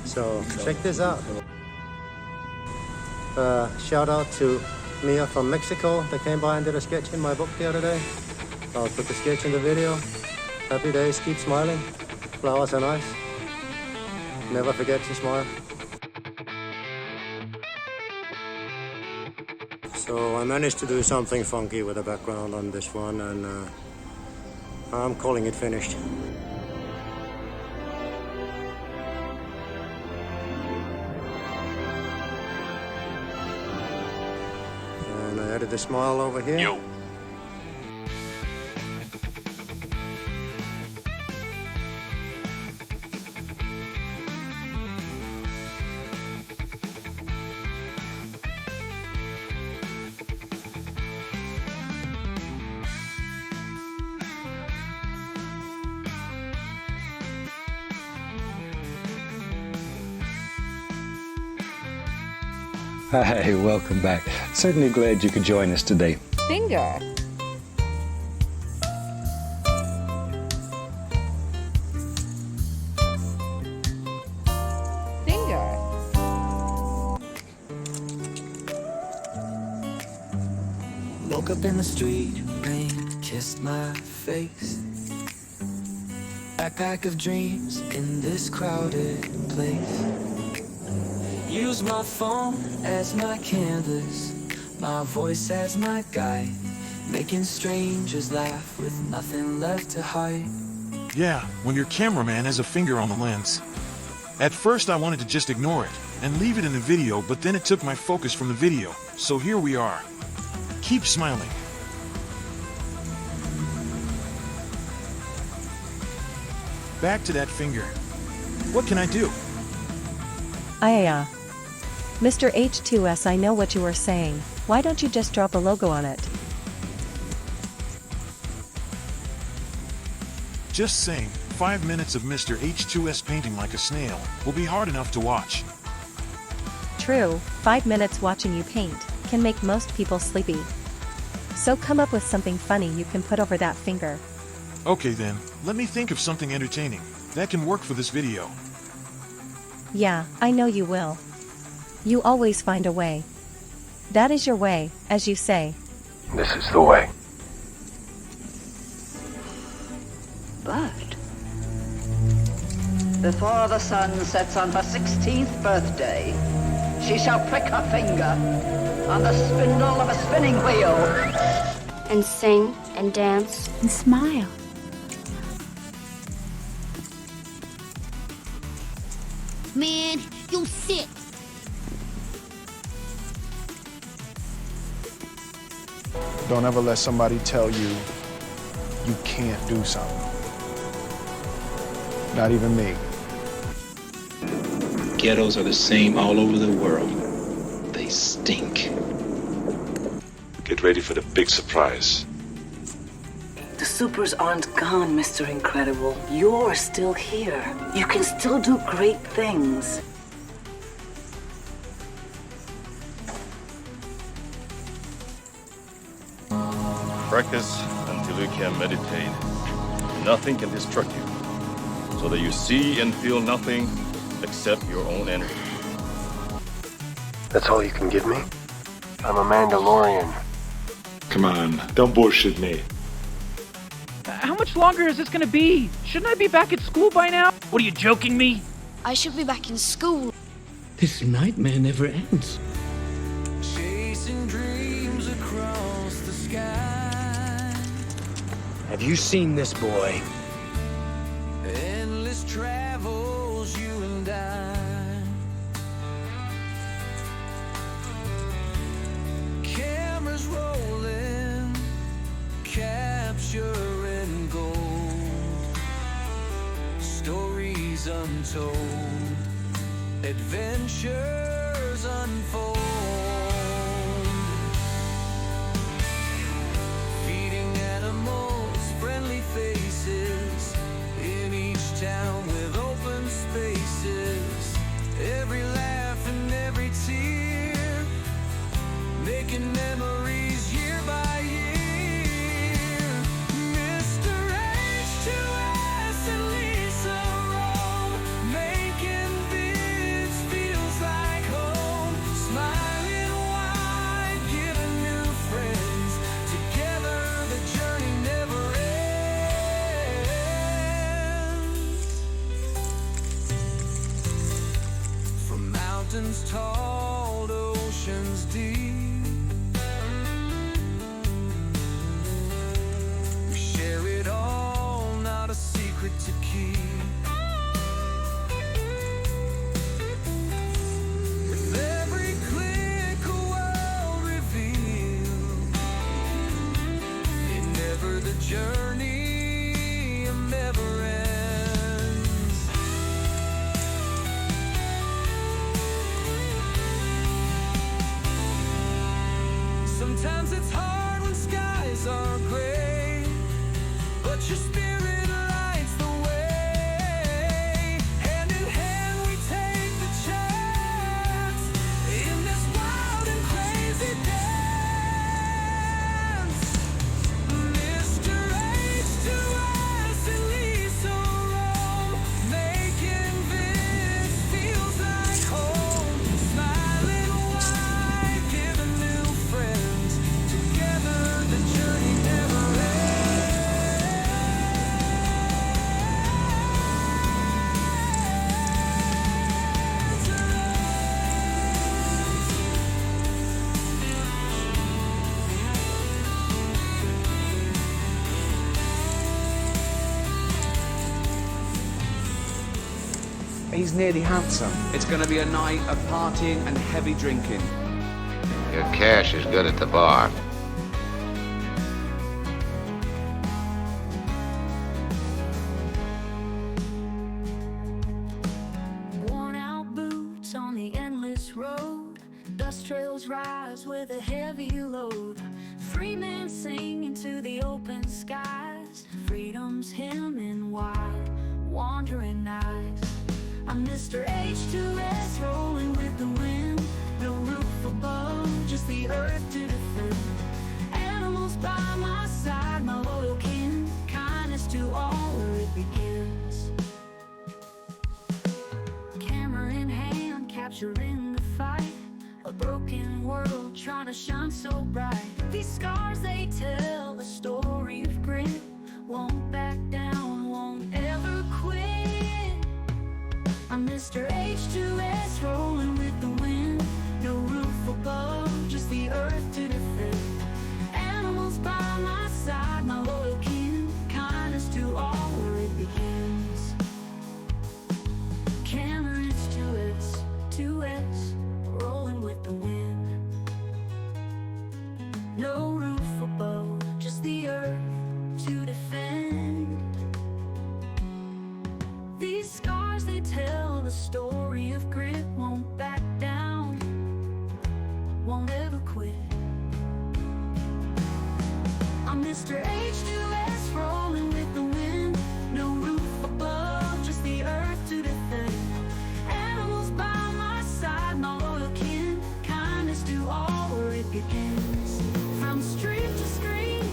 So check this out. Shout out to Mia from Mexico that came by and did a sketch in my book the other day. I'll put the sketch in the video. Happy days, keep smiling. Flowers are nice. Never forget to smile. So I managed to do something funky with the background on this one, and I'm calling it finished. And I added the smile over here. Yo. Hi, welcome back. Certainly glad you could join us today. Finger. Finger. Woke up in the street, rain kissed my face. Backpack of dreams in this crowded place. Use my phone as my canvas, my voice as my guide, making strangers laugh with nothing left to hide. Yeah, when your cameraman has a finger on the lens. At first I wanted to just ignore it and leave it in the video, but then it took my focus from the video. So here we are. Keep smiling. Back to that finger. What can I do? Mr. H2S, I know what you were saying. Why don't you just drop a logo on it? Just saying, 5 minutes of Mr. H2S painting like a snail will be hard enough to watch. True, 5 minutes watching you paint can make most people sleepy. So come up with something funny you can put over that finger. Okay then, let me think of something entertaining that can work for this video. Yeah, I know you will. You always find a way. That is your way, as you say. This is the way. But before the sun sets on her 16th birthday, she shall prick her finger on the spindle of a spinning wheel. And sing and dance and smile. Man, you're sick. Don't ever let somebody tell you you can't do something. Not even me. Ghettos are the same all over the world. They stink. Get ready for the big surprise. The supers aren't gone, Mr. Incredible. You're still here. You can still do great things. Practice until you can meditate. Nothing can distract you, so that you see and feel nothing except your own energy. That's all you can give me? I'm a Mandalorian. Come on, don't bullshit me. How much longer is this gonna be? Shouldn't I be back at school by now? What are you joking me? I should be back in school. This nightmare never ends. Chasing dreams across the sky. Have you seen this boy? Endless travels, you and I. Cameras rolling, capturing gold. Stories untold, adventures unfold. Feeding animals, friendly faces, in each town with open spaces. Every laugh and every tear, making memories year by year. Mr. H2S and Lisa Rowe, making videos. mountains tall to oceans deep. We share it all, not a secret to keep. With every click a world revealed, and never the journey never ends. Sometimes it's hard when skies are gray, but your spirit lights the way. Hand in hand we take the chance in this wild and crazy dance. Mr. H2S and SMIL𝐄, making this feels like home. Smiling wide, giving new friends. Together the journey never He's nearly handsome. It's going to be a night of partying and heavy drinking. Your cash is good at the bar. Worn out boots on the endless road, dust trails rise with a heavy load. Free men sing into the open skies, freedom's hymning wild, wandering eyes. I'm Mr. H2S, rolling with the wind. No roof above, just the earth to defend. Animals by my side, my loyal kin. Kindness to all where it begins. Camera in hand, capturing the fight. A broken world trying to shine so bright. These scars, they tell the story of grit. Won't back down, won't ever quit. I'm Mr. H2S, rolling with the wind. No roof above, just the earth to defend. Animals by my side, my loyal kin. Kindness to all where it begins. Camera, it's 2S, rolling with the wind. No roof above, just the earth to defend. These scars, they tell the story of grit. Won't back down, won't ever quit. I'm Mr. H2S, rolling with the wind. No roof above, just the earth to defend. Animals by my side, my loyal kin. Kindness to all where it begins. From street to screen,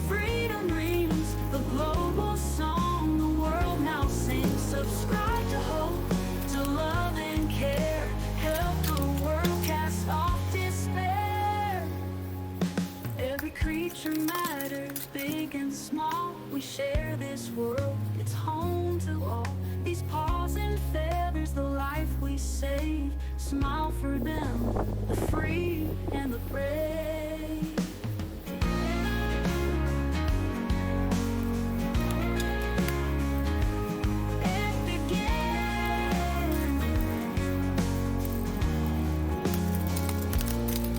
freedom rings. The global song the world now sings. Subscribe to hope, to love and care. Help the world cast off despair. Every creature matters, big and small. We share this world, it's home to all. These paws and feathers, the life we save. Smile for them, the free and the brave.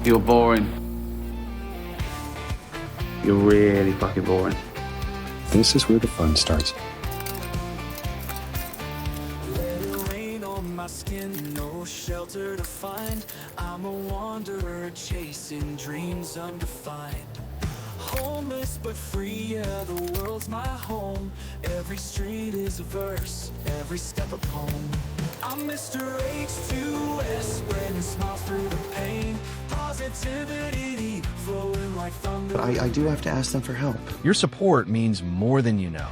You're boring. You're really fucking boring. This is where the fun starts. Let it rain on my skin, no shelter to find. I'm a wanderer chasing dreams undefined. Homeless but free, yeah, the world's my home. Every street is a verse, every step a poem. I'm Mr. H2S, spreading smiles through the pain. Positivity flowing like thunder. But I do have to ask them for help. Your support means more than you know.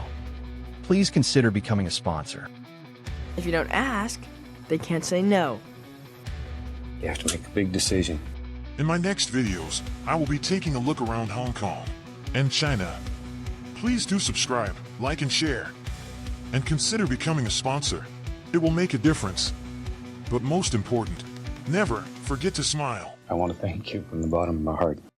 Please consider becoming a sponsor. If you don't ask, they can't say no. You have to make a big decision. In my next videos, I will be taking a look around Hong Kong and China. Please do subscribe, like and share. And consider becoming a sponsor. It will make a difference. But most important, Never forget to smile. I want to thank you from the bottom of my heart.